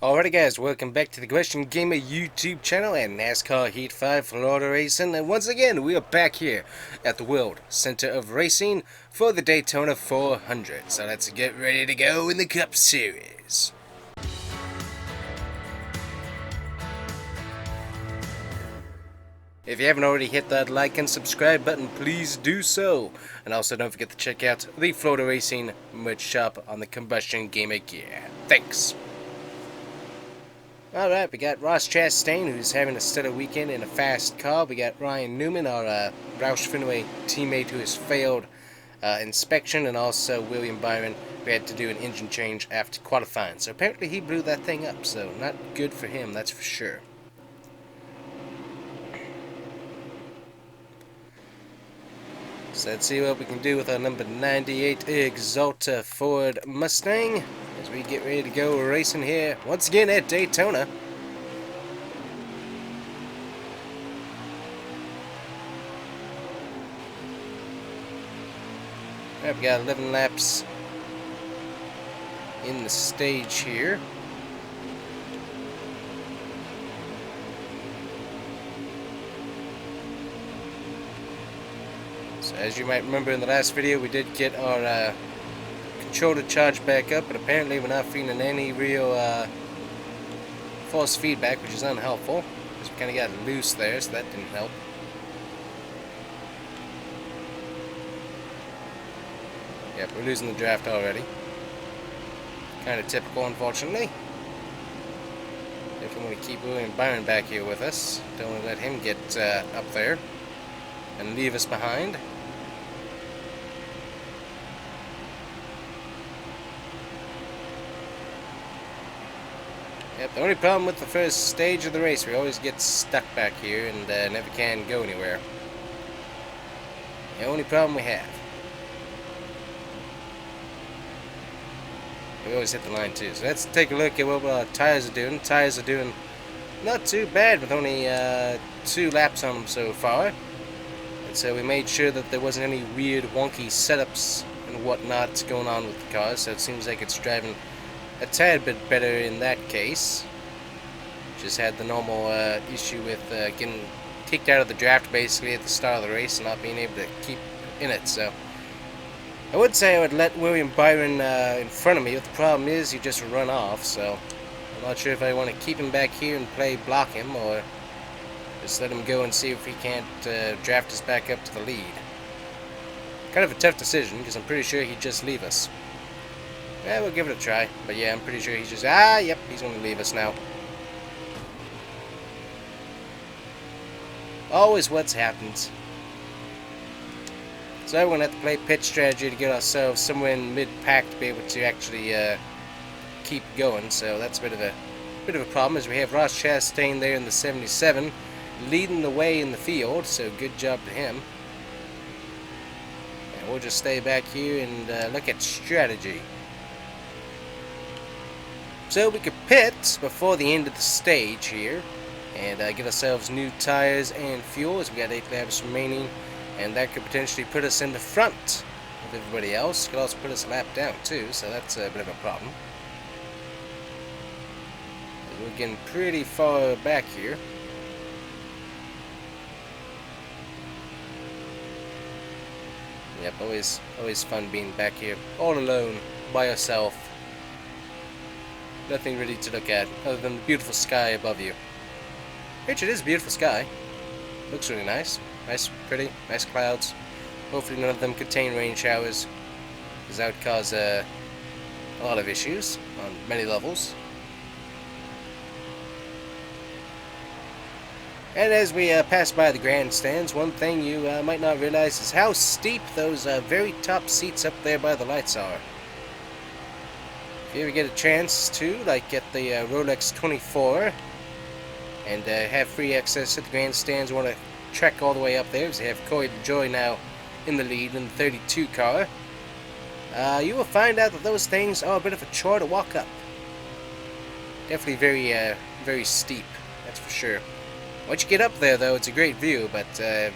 Alrighty guys, welcome back to the Combustion Gamer YouTube channel and NASCAR Heat 5 Florida Racing, and once again we are back here at the World Center of Racing for the Daytona 400. So let's get ready to go in the Cup Series. If you haven't already hit that like and subscribe button, please do so. And also don't forget to check out the Florida Racing merch shop on the Combustion Gamer gear. Thanks! Alright, we got Roush who's having a stellar weekend in a fast car. We got Ryan Newman, our Roush teammate, who has failed inspection, and also William Byron, who had to do an engine change after qualifying. So apparently he blew that thing up, so not good for him, that's for sure. So let's see what we can do with our number 98 Exalta Ford Mustang as we get ready to go racing here once again at Daytona. Alright, we got 11 laps in the stage here. So as you might remember in the last video, we did get our controller charged back up, but apparently we're not feeling any real force feedback, which is unhelpful, because we kind of got loose there, so that didn't help. Yep, we're losing the draft already. Kind of typical, unfortunately. Definitely want to keep William Byron back here with us. Don't want to let him get up there and leave us behind. Yep, the only problem with the first stage of the race, we always get stuck back here and never can go anywhere. The only problem we have. We always hit the line too. So let's take a look at what our tires are doing. Tires are doing not too bad with only 2 laps on them so far. And so we made sure that there wasn't any weird wonky setups and whatnot going on with the car. So it seems like it's driving a tad bit better in that case. Just had the normal issue with getting kicked out of the draft basically at the start of the race and not being able to keep in it. So I would say I would let William Byron in front of me, but the problem is he just run off. So I'm not sure if I want to keep him back here and play block him, or just let him go and see if he can't draft us back up to the lead. Kind of a tough decision, because I'm pretty sure he'd just leave us. Yeah, we'll give it a try. But yeah, I'm pretty sure he's just... yep, he's going to leave us now. Always what happens. So we're going to have to play pitch strategy to get ourselves somewhere in mid-pack to be able to actually keep going. So that's a bit of a problem, as we have Roush there in the 77, leading the way in the field. So good job to him. And we'll just stay back here and look at strategy. So we could pit before the end of the stage here and get ourselves new tires and fuel, as we got 8 laps remaining, and that could potentially put us in the front of everybody else. Could also put us a lap down too, so that's a bit of a problem. We're getting pretty far back here. Yep, always fun being back here all alone by yourself. Nothing really to look at other than the beautiful sky above you. Which it is a beautiful sky. Looks really nice. Nice, pretty, nice clouds. Hopefully none of them contain rain showers, because that would cause a lot of issues on many levels. And as we pass by the grandstands, one thing you might not realize is how steep those very top seats up there by the lights are. If you ever get a chance to, like, get the Rolex 24 and have free access to the grandstands, want to trek all the way up there, because they have Corey LaJoy now in the lead in the 32 car, you will find out that those things are a bit of a chore to walk up. Definitely very steep, that's for sure. Once you get up there, though, it's a great view, but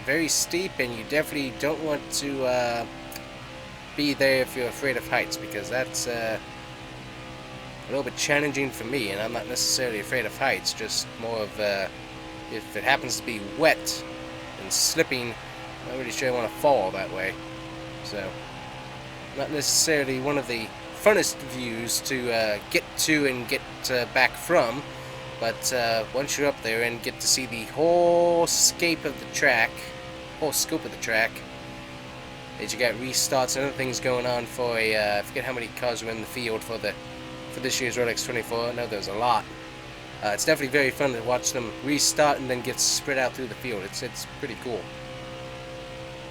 very steep, and you definitely don't want to be there if you're afraid of heights, because that's a little bit challenging for me, and I'm not necessarily afraid of heights, just more of if it happens to be wet and slipping, I'm not really sure I want to fall that way. So, not necessarily one of the funnest views to get to and get back from, but once you're up there and get to see the whole scope of the track, as you got restarts and other things going on for I forget how many cars were in the field for this year's Rolex 24. I know there's a lot. It's definitely very fun to watch them restart and then get spread out through the field. It's pretty cool.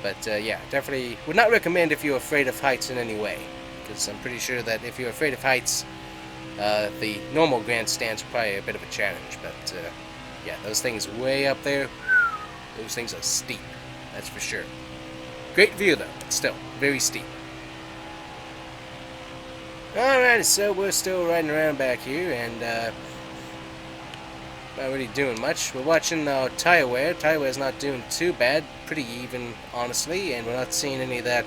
But yeah, definitely would not recommend if you're afraid of heights in any way, because I'm pretty sure that if you're afraid of heights, the normal grandstand's probably a bit of a challenge. But yeah, those things way up there, those things are steep, that's for sure. Great view though, but still very steep. Alright, so we're still riding around back here, and not really doing much. We're watching tire wear. Tire wear's not doing too bad, pretty even, honestly, and we're not seeing any of that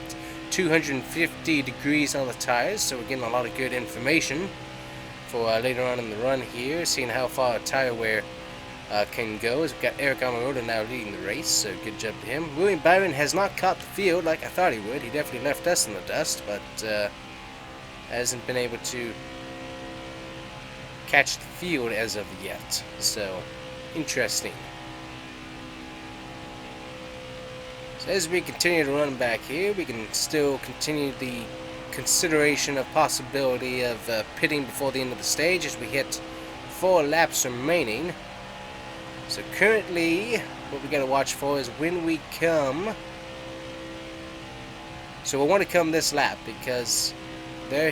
250 degrees on the tires, so we're getting a lot of good information for later on in the run here, seeing how far tire wear can go. As we've got Eric Almirola now leading the race, so good job to him. William Byron has not caught the field like I thought he would. He definitely left us in the dust, but hasn't been able to catch the field as of yet. So, interesting. So as we continue to run back here, we can still continue the consideration of possibility of pitting before the end of the stage as we hit 4 laps remaining. So currently, what we gotta watch for is when we come. So we'll want to come this lap because they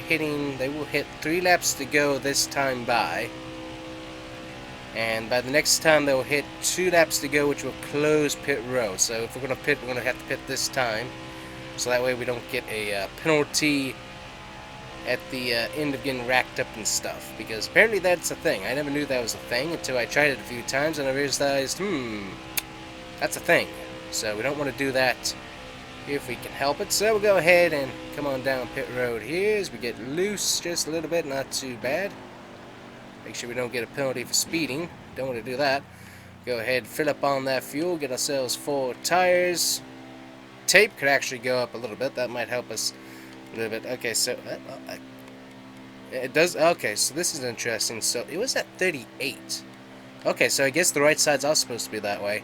will hit 3 laps to go this time by. And by the next time they'll hit 2 laps to go, which will close pit row. So if we're gonna pit, we're gonna have to pit this time. So that way we don't get a penalty at the end of getting racked up and stuff, because apparently that's a thing. I never knew that was a thing until I tried it a few times and I realized, that's a thing. So we don't want to do that if we can help it. So we'll go ahead and come on down pit road here as we get loose just a little bit, not too bad. Make sure we don't get a penalty for speeding. Don't want to do that. Go ahead, fill up on that fuel, get ourselves 4 tires. Tape could actually go up a little bit. That might help us a little bit. Okay, so it does. Okay, so this is interesting. So it was at 38. Okay, so I guess the right sides are supposed to be that way.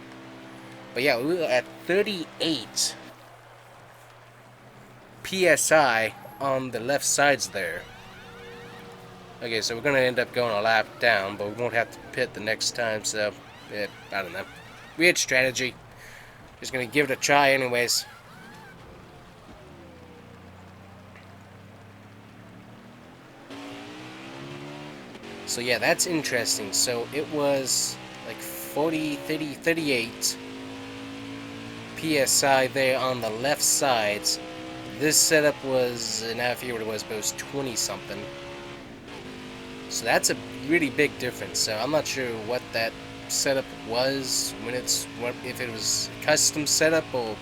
But yeah, we were at 38 PSI on the left sides there. Okay, so we're going to end up going a lap down, but we won't have to pit the next time, so yeah, I don't know. Weird strategy. Just going to give it a try anyways. So yeah, that's interesting. So it was like 40, 30, 38 PSI there on the left sides. This setup was, now if you were to was, but it was 20 something. So that's a really big difference. So I'm not sure what that setup was, if it was a custom setup or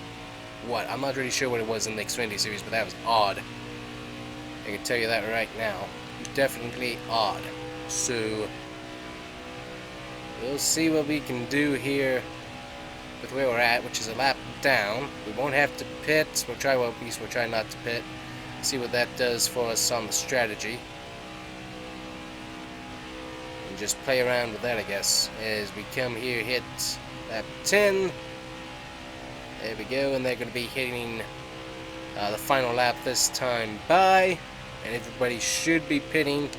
what. I'm not really sure what it was in the Xfinity series, but that was odd. I can tell you that right now. Definitely odd. So we'll see what we can do here with where we're at, which is a lap down. We won't have to pit. We'll try, well, at least we'll try not to pit. See what that does for us on the strategy. And just play around with that, I guess. As we come here, hit lap 10. There we go, and they're going to be hitting the final lap this time by. And everybody should be pitting.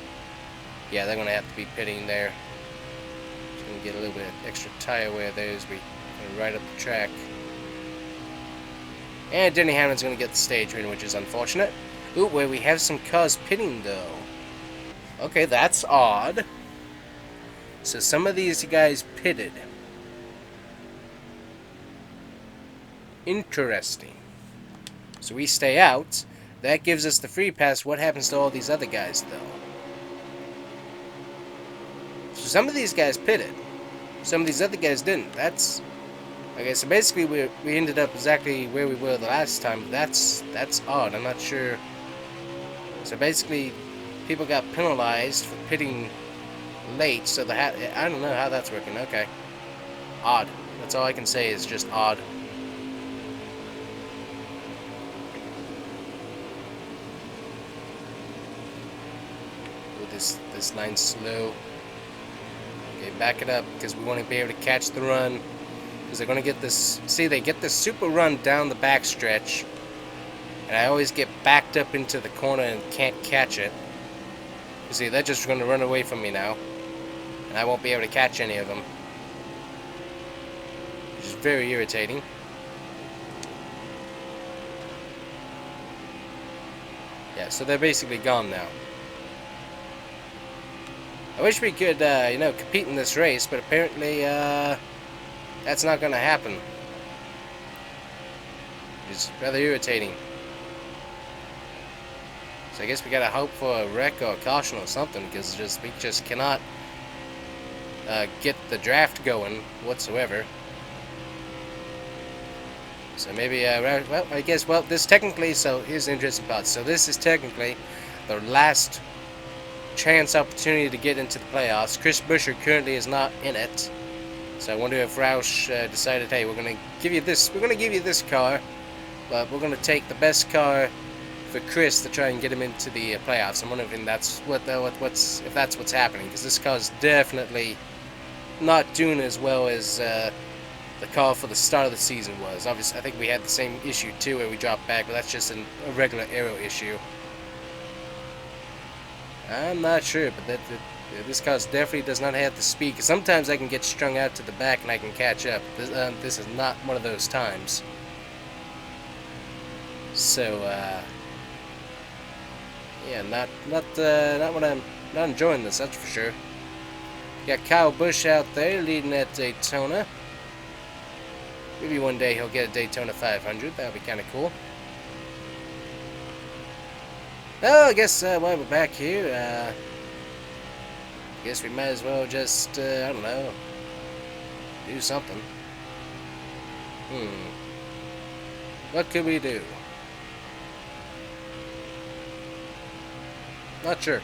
Yeah, they're going to have to be pitting there. Just going to get a little bit of extra tire wear there as we right up the track. And Denny Hamlin's going to get the stage win, which is unfortunate. Ooh, where we have some cars pitting, though. Okay, that's odd. So some of these guys pitted. Interesting. So we stay out. That gives us the free pass. What happens to all these other guys, though? So some of these guys pitted. Some of these other guys didn't. That's... Okay, so basically we ended up exactly where we were the last time. That's odd. I'm not sure. So basically, people got penalized for pitting late, so I don't know how that's working. Okay. Odd. That's all I can say is just odd. This line's slow. Okay, back it up because we want to be able to catch the run. Because they're going to get this. See, they get this super run down the backstretch, and I always get backed up into the corner and can't catch it. You see, they're just going to run away from me now, and I won't be able to catch any of them, which is very irritating. Yeah, so they're basically gone now. I wish we could, you know, compete in this race, but apparently, that's not going to happen. It's rather irritating. So I guess we gotta hope for a wreck or a caution or something, because we just cannot get the draft going whatsoever. So maybe, well, I guess, well, this technically, so here's the interesting part. So this is technically the last chance opportunity to get into the playoffs. Chris Buescher currently is not in it. So I wonder if Roush decided, hey, we're going to give you this car, but we're going to take the best car for Chris to try and get him into the playoffs. I'm wondering if that's if that's what's happening, because this car is definitely not doing as well as the car for the start of the season was. Obviously, I think we had the same issue too, where we dropped back, but that's just a regular aero issue. I'm not sure, but this car definitely does not have the speed. Cause sometimes I can get strung out to the back and I can catch up. This is not one of those times. So yeah, not when I'm not enjoying this. That's for sure. Got Kyle Busch out there leading at Daytona. Maybe one day he'll get a Daytona 500. That would be kind of cool. Oh, I guess while we're back here, I guess we might as well just, I don't know, do something. What could we do? Not sure.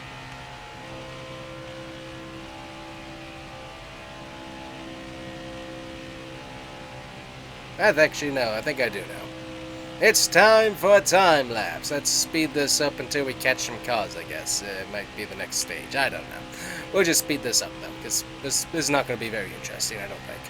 Actually, no, I think I do know. It's time for a time lapse. Let's speed this up until we catch some cars, I guess. It might be the next stage. I don't know. We'll just speed this up, though, because this is not going to be very interesting, I don't think.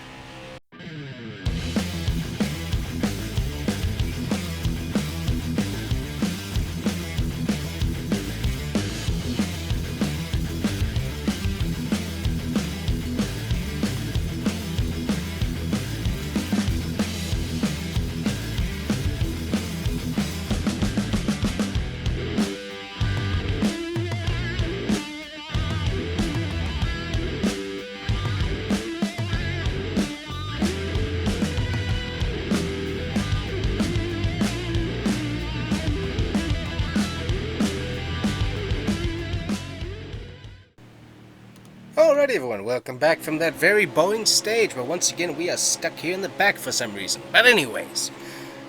Alrighty everyone, welcome back from that very boring stage, but once again we are stuck here in the back for some reason. But anyways,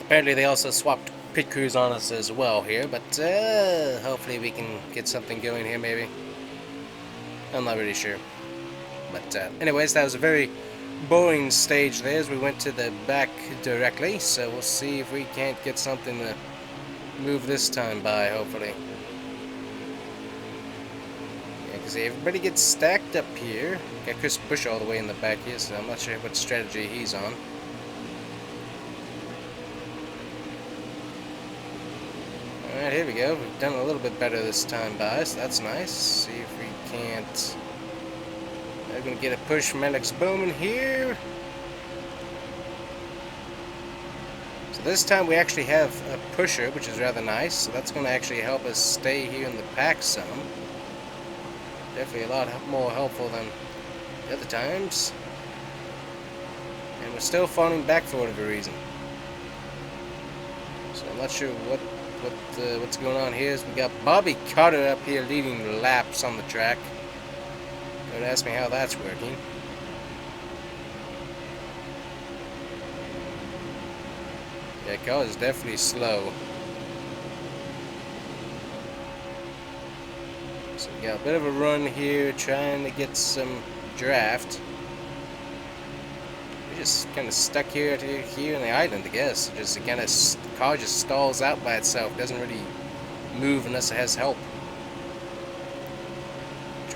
apparently they also swapped pit crews on us as well here, but hopefully we can get something going here maybe. I'm not really sure. But anyways, that was a very boring stage there as we went to the back directly, so we'll see if we can't get something to move this time by, hopefully. See, everybody gets stacked up here. Got Chris Busch all the way in the back here, so I'm not sure what strategy he's on. Alright, here we go. We've done a little bit better this time by, so that's nice. See if we can't... We're going to get a push from Alex Bowman here. So this time we actually have a pusher, which is rather nice. So that's going to actually help us stay here in the pack some. Definitely a lot more helpful than the other times. And we're still falling back for whatever reason. So I'm not sure what's going on here. We got Bobby Carter up here leading laps on the track. Don't ask me how that's working. Yeah, car is definitely slow. Got a bit of a run here, trying to get some draft. We're just kind of stuck here in the island, I guess. Just kind of the car just stalls out by itself. Doesn't really move unless it has help.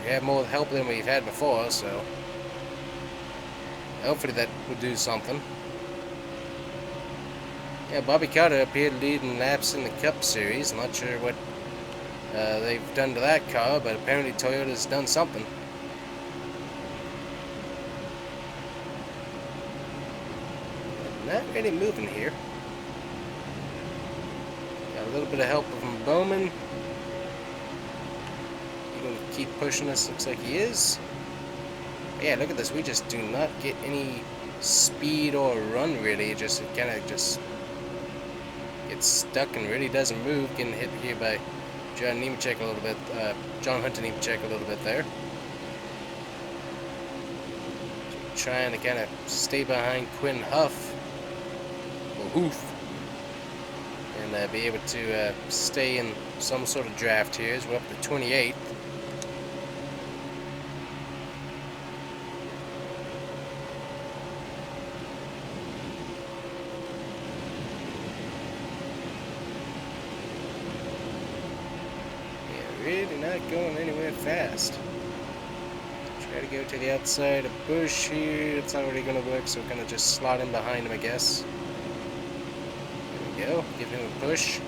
We have more help than we've had before, so hopefully that will do something. Yeah, Bobby Carter up here leading laps in the Cup Series. I'm not sure what they've done to that car, but apparently Toyota's done something. Not really moving here. Got a little bit of help from Bowman. He's going to keep pushing us, looks like he is. Yeah, look at this. We just do not get any speed or run, really. It kind of just gets stuck and really doesn't move. Getting hit here by John Nemechek a little bit. John Hunter Nemechek a little bit there. Trying to kind of stay behind Quinn Huff. Or Hoof. And be able to stay in some sort of draft here as we're up to 28th. Really not going anywhere fast. Try to go to the outside of Bush here. It's not really going to work, so we're going to just slot in behind him, I guess. There we go. Give him a push.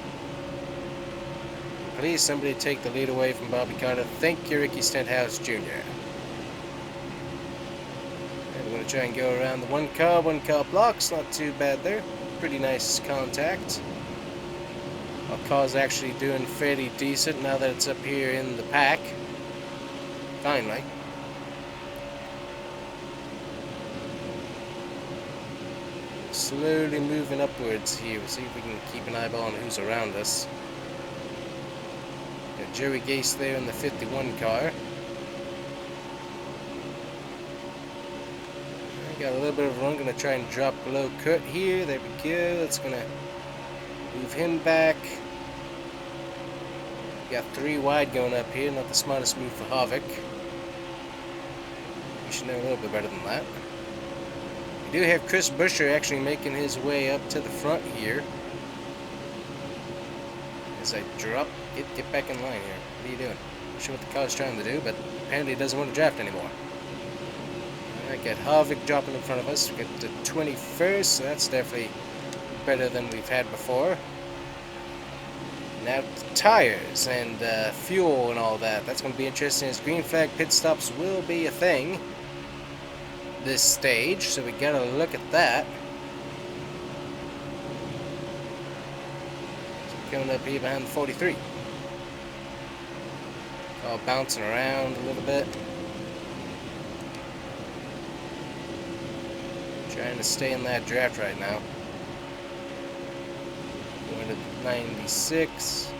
Please, somebody take the lead away from Bobby Carter. Thank you, Ricky Stenhouse Jr. And we're going to try and go around the one car blocks. Not too bad there. Pretty nice contact. Our car's actually doing fairly decent now that it's up here in the pack. Finally. Slowly moving upwards here. We'll see if we can keep an eyeball on who's around us. Got Joey Gase there in the 51 car. I got a little bit of a run. Going to try and drop below Kurt here. There we go. That's going to move him back. Got 3 wide going up here. Not the smartest move for Harvick. We should know a little bit better than that. We do have Chris Buescher actually making his way up to the front here. As I drop, get back in line here. What are you doing? Not sure what the car's trying to do, but apparently it doesn't want to draft anymore. I got Harvick dropping in front of us. We got the 21st, so that's definitely better than we've had before. Now tires and fuel and all that. That's going to be interesting as green flag pit stops will be a thing this stage, so we got to look at that. So coming up here behind the 43. All bouncing around a little bit. Trying to stay in that draft right now. Going to 96.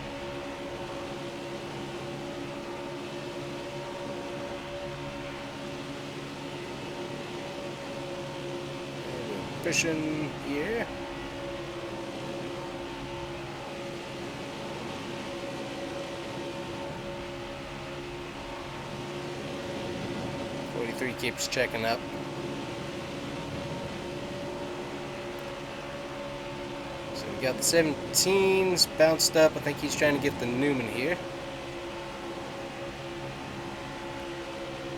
And we're pushing here. Keeps checking up. So we got the 17s bounced up. I think he's trying to get the Newman here.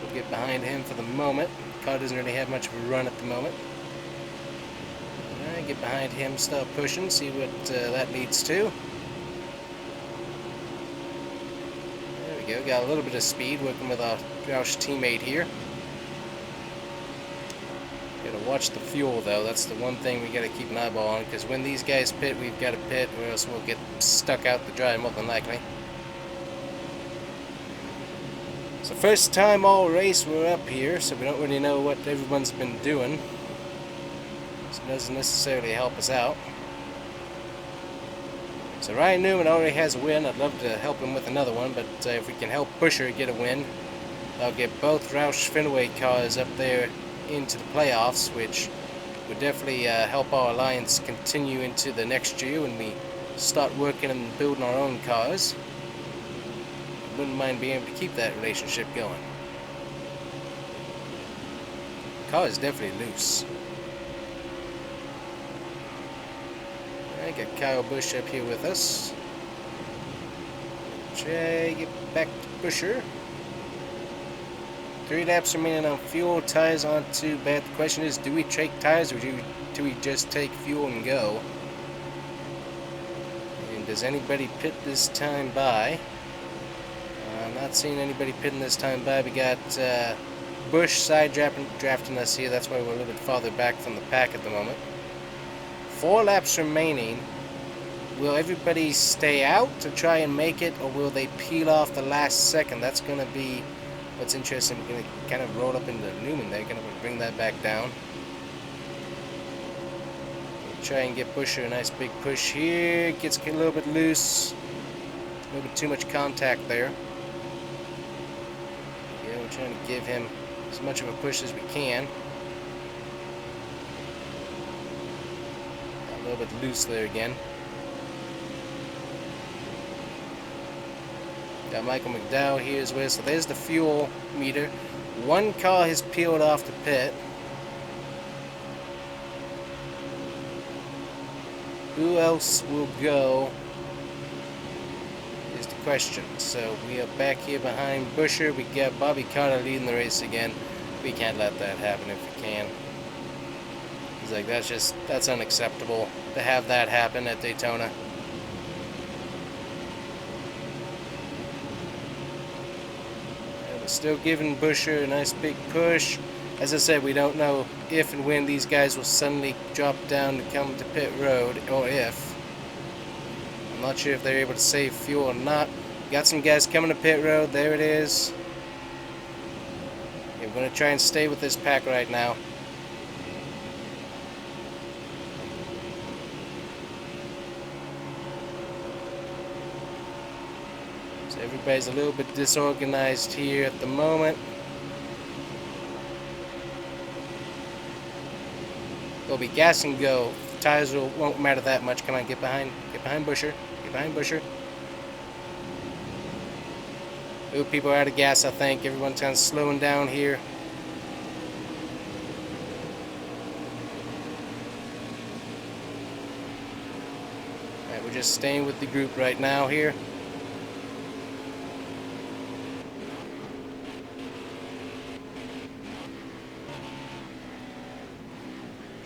We'll get behind him for the moment. The car doesn't really have much of a run at the moment. Alright, get behind him, start pushing, see what that leads to. There we go, got a little bit of speed working with our Roush teammate here. Gotta watch the fuel though, that's the one thing we gotta keep an eyeball on, because when these guys pit, we've gotta pit, or else we'll get stuck out to dry more than likely. So first time all race we're up here, so we don't really know what everyone's been doing. So it doesn't necessarily help us out. So Ryan Newman already has a win. I'd love to help him with another one, but if we can help Buescher get a win, I'll get both Roush Fenway cars up there into the playoffs, which would definitely help our alliance continue into the next year when we start working and building our own cars. wouldn't mind being able to keep that relationship going. The car is definitely loose. I got Kyle Busch up here with us. Try get back to Busher. 3 laps remaining on fuel. Tires aren't too bad. The question is, do we take tires or do we just take fuel and go? And does anybody pit this time by? I'm not seeing anybody pitting this time by. We got Busch side drafting us here. That's why we're a little bit farther back from the pack at the moment. 4 laps remaining. Will everybody stay out to try and make it, or will they peel off the last second? That's going to be what's interesting. We're going to kind of roll up into Newman. They're going to bring that back down. We'll try and get Busher a nice big push here. Gets a little bit loose. A little bit too much contact there. Yeah, we're trying to give him as much of a push as we can. A little bit loose there again. Got Michael McDowell here as well. So there's the fuel meter. 1 car has peeled off the pit. Who else will go is the question. So we are back here behind Busher. We got Bobby Carter leading the race again. We can't let that happen if we can. He's like, that's unacceptable to have that happen at Daytona. Still giving Busher a nice big push. As I said, we don't know if and when these guys will suddenly drop down to come to pit road, or if. I'm not sure if they're able to save fuel or not. Got some guys coming to pit road. There it is. Okay, we're going to try and stay with this pack right now. Everybody's a little bit disorganized here at the moment. It'll be gas and go. The tires won't matter that much. Come on, get behind Busher. Get behind Busher. Ooh, people are out of gas, I think. Everyone's kind of slowing down here. Alright, we're just staying with the group right now here.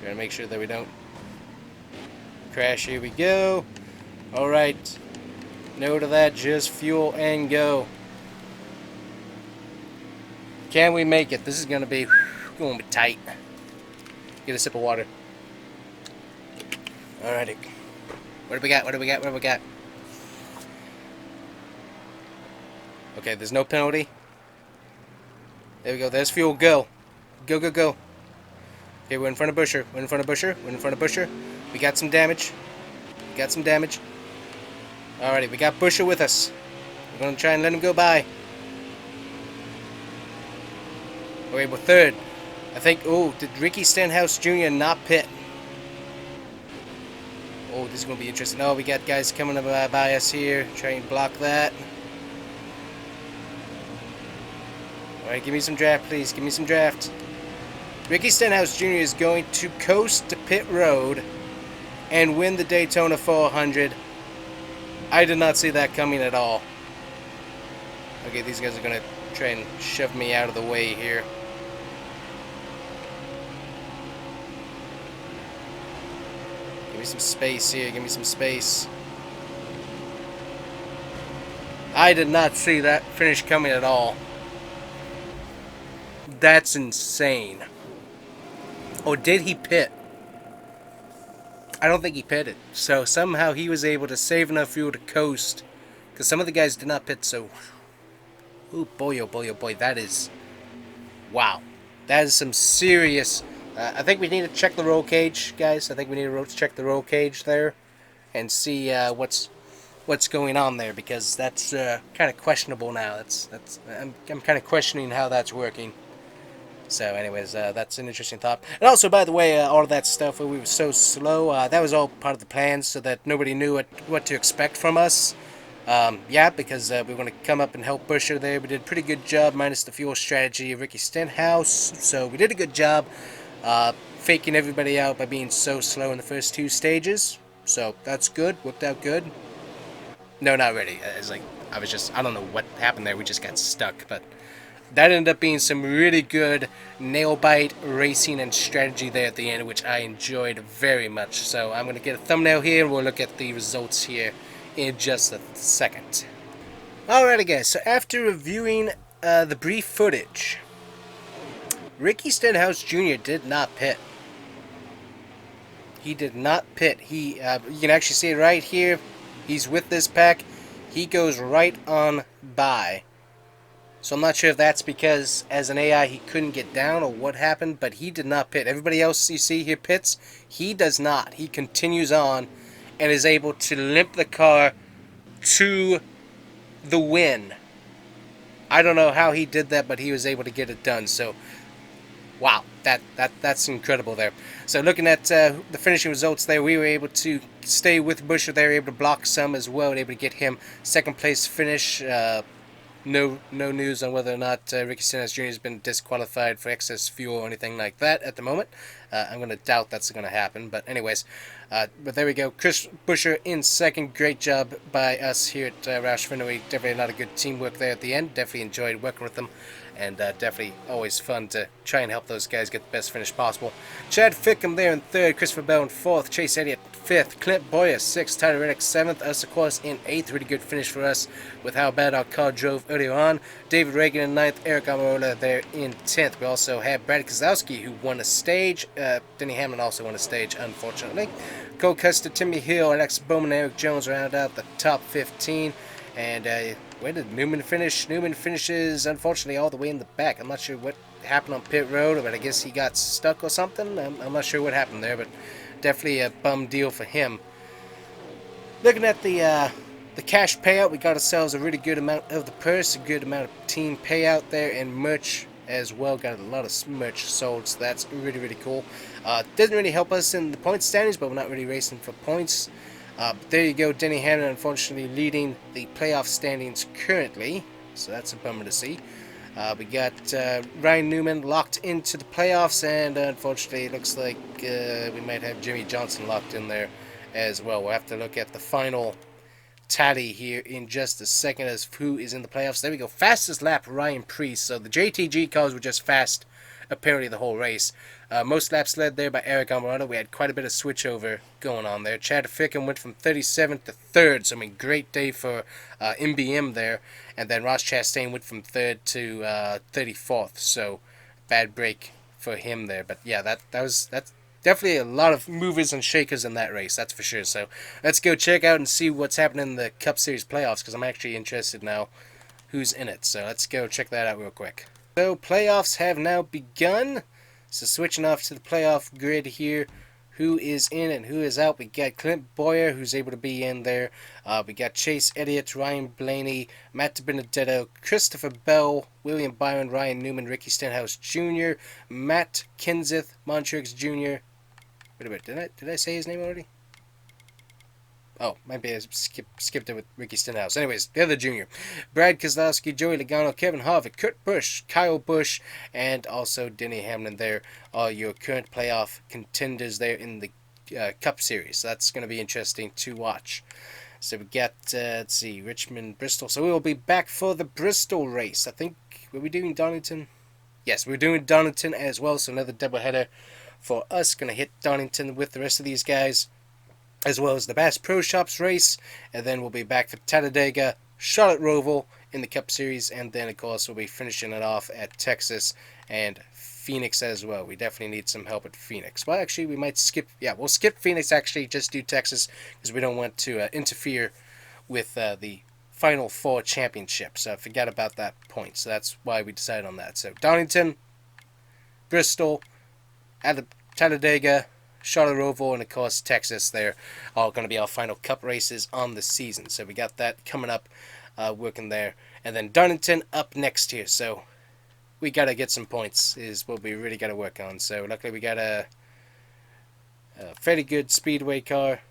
Trying to make sure that we don't crash. Here we go. Alright. No to that, just fuel and go. Can we make it? This is going to be tight. Get a sip of water. Alrighty. What do we got? What do we got? What do we got? Okay, there's no penalty. There we go. There's fuel. Go. Go, go, go. Okay, we're in front of Busher. We're in front of Busher. We're in front of Busher. We got some damage. We got some damage. Alrighty, we got Busher with us. We're going to try and let him go by. Okay, we're third. I think, oh, did Ricky Stenhouse Jr. not pit? Oh, this is going to be interesting. Oh, we got guys coming by us here. Try and block that. Alright, give me some draft, please. Give me some draft. Ricky Stenhouse Jr. is going to coast to pit road and win the Daytona 400. I did not see that coming at all. Okay, these guys are going to try and shove me out of the way here. Give me some space here. Give me some space. I did not see that finish coming at all. That's insane. Or did he pit? I don't think he pitted. So somehow he was able to save enough fuel to coast. Because some of the guys did not pit, so... oh boy, oh boy, oh boy. That is... wow. That is some serious... I think we need to check the roll cage, guys. I think we need to check the roll cage there. And see what's going on there. Because that's kind of questionable now. I'm kind of questioning how that's working. So anyways, that's an interesting thought. And also, by the way, all of that stuff where we were so slow, that was all part of the plan so that nobody knew what to expect from us. Yeah, because we want to come up and help Busher there. We did a pretty good job, minus the fuel strategy of Ricky Stenhouse. So we did a good job faking everybody out by being so slow in the first two stages. So that's good. Worked out good. No, not really. It's like I don't know what happened there. We just got stuck, but that ended up being some really good nail bite racing and strategy there at the end, which I enjoyed very much. So I'm going to get a thumbnail here, and we'll look at the results here in just a second. Alrighty, guys. So after reviewing the brief footage, Ricky Stenhouse Jr. did not pit. He did not pit. You can actually see it right here. He's with this pack. He goes right on by. So I'm not sure if that's because as an AI he couldn't get down or what happened, but he did not pit. Everybody else you see here pits. He does not. He continues on and is able to limp the car to the win. I don't know how he did that, but he was able to get it done. So, wow, that's incredible there. So looking at the finishing results there, we were able to stay with Busher there, able to block some as well, able to get him second place finish. No news on whether or not Ricky Stenhouse Jr. has been disqualified for excess fuel or anything like that at the moment. I'm going to doubt that's going to happen. But anyways, but there we go. Chris Busher in second. Great job by us here at Roush Teammate. Definitely a lot of good teamwork there at the end. Definitely enjoyed working with them. And definitely always fun to try and help those guys get the best finish possible. Chad Fickham there in third. Christopher Bell in fourth. Chase Elliott fifth. Clint Boyer sixth. Tyler Reddick seventh. Us, of course, in eighth. Really good finish for us with how bad our car drove earlier on. David Reagan in ninth. Eric Amarola there in 10th. We also have Brad Kozlowski, who won a stage. Denny Hamlin also won a stage, unfortunately. Cole Custer, Timmy Hill, Alex Bowman, and Eric Jones round out the top 15. And where did Newman finish? Newman finishes, unfortunately, all the way in the back. I'm not sure what happened on pit road, but I guess he got stuck or something. I'm not sure what happened there, but definitely a bum deal for him. Looking at the cash payout, we got ourselves a really good amount of the purse, a good amount of team payout there, and merch as well. Got a lot of merch sold, so that's really, really cool. Doesn't really help us in the point standings, but we're not really racing for points. But there you go, Denny Hamlin unfortunately leading the playoff standings currently, so that's a bummer to see. We got Ryan Newman locked into the playoffs, and unfortunately it looks like we might have Jimmy Johnson locked in there as well. We'll have to look at the final tally here in just a second as who is in the playoffs. There we go, fastest lap Ryan Preece. So the JTG cars were just fast apparently the whole race. Most laps led there by Eric Almirado. We had quite a bit of switchover going on there. Chad Fickham went from 37th to 3rd, so I mean, great day for MBM there. And then Ross Chastain went from 3rd to 34th, so bad break for him there. But yeah, that's definitely a lot of movers and shakers in that race, that's for sure. So let's go check out and see what's happening in the Cup Series playoffs, because I'm actually interested now who's in it. So let's go check that out real quick. So playoffs have now begun. So switching off to the playoff grid here, who is in and who is out. We got Clint Boyer, who's able to be in there. We got Chase Elliott, Ryan Blaney, Matt Benedetto, Christopher Bell, William Byron, Ryan Newman, Ricky Stenhouse Jr., Matt Kenseth, Montreux Jr. Wait a minute, did I say his name already? Oh, maybe I skipped it with Ricky Stenhouse. Anyways, the other junior. Brad Kozlowski, Joey Logano, Kevin Harvick, Kurt Busch, Kyle Busch, and also Denny Hamlin there. All your current playoff contenders there in the Cup Series. So that's going to be interesting to watch. So we got, let's see, Richmond, Bristol. So we will be back for the Bristol race. I think, were we doing Donington? Yes, we're doing Donington as well. So another doubleheader for us. Going to hit Donington with the rest of these guys, as well as the Bass Pro Shops race, and then we'll be back for Talladega, Charlotte Roval in the Cup Series, and then of course we'll be finishing it off at Texas and Phoenix as well. We definitely need some help at Phoenix. Well, actually, we might skip, yeah, we'll skip Phoenix, actually, just do Texas, because we don't want to interfere with the Final Four championship, so I forgot about that point, so that's why we decided on that. So Donington, Bristol, Talladega, Charlotte Roval, and of course Texas, they're all going to be our final Cup races on the season. So we got that coming up, working there. And then Darlington up next here. So we got to get some points is what we really got to work on. So luckily we got a fairly good speedway car.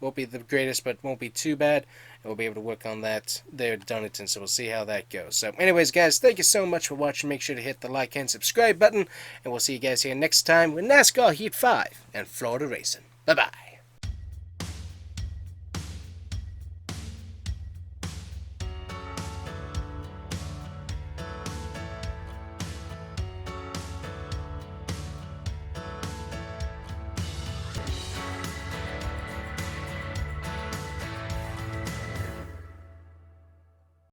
Won't be the greatest, but won't be too bad. And we'll be able to work on that there at Dunnington, so we'll see how that goes. So anyways, guys, thank you so much for watching. Make sure to hit the like and subscribe button, and we'll see you guys here next time with NASCAR Heat 5 and Florida Racing. Bye-bye.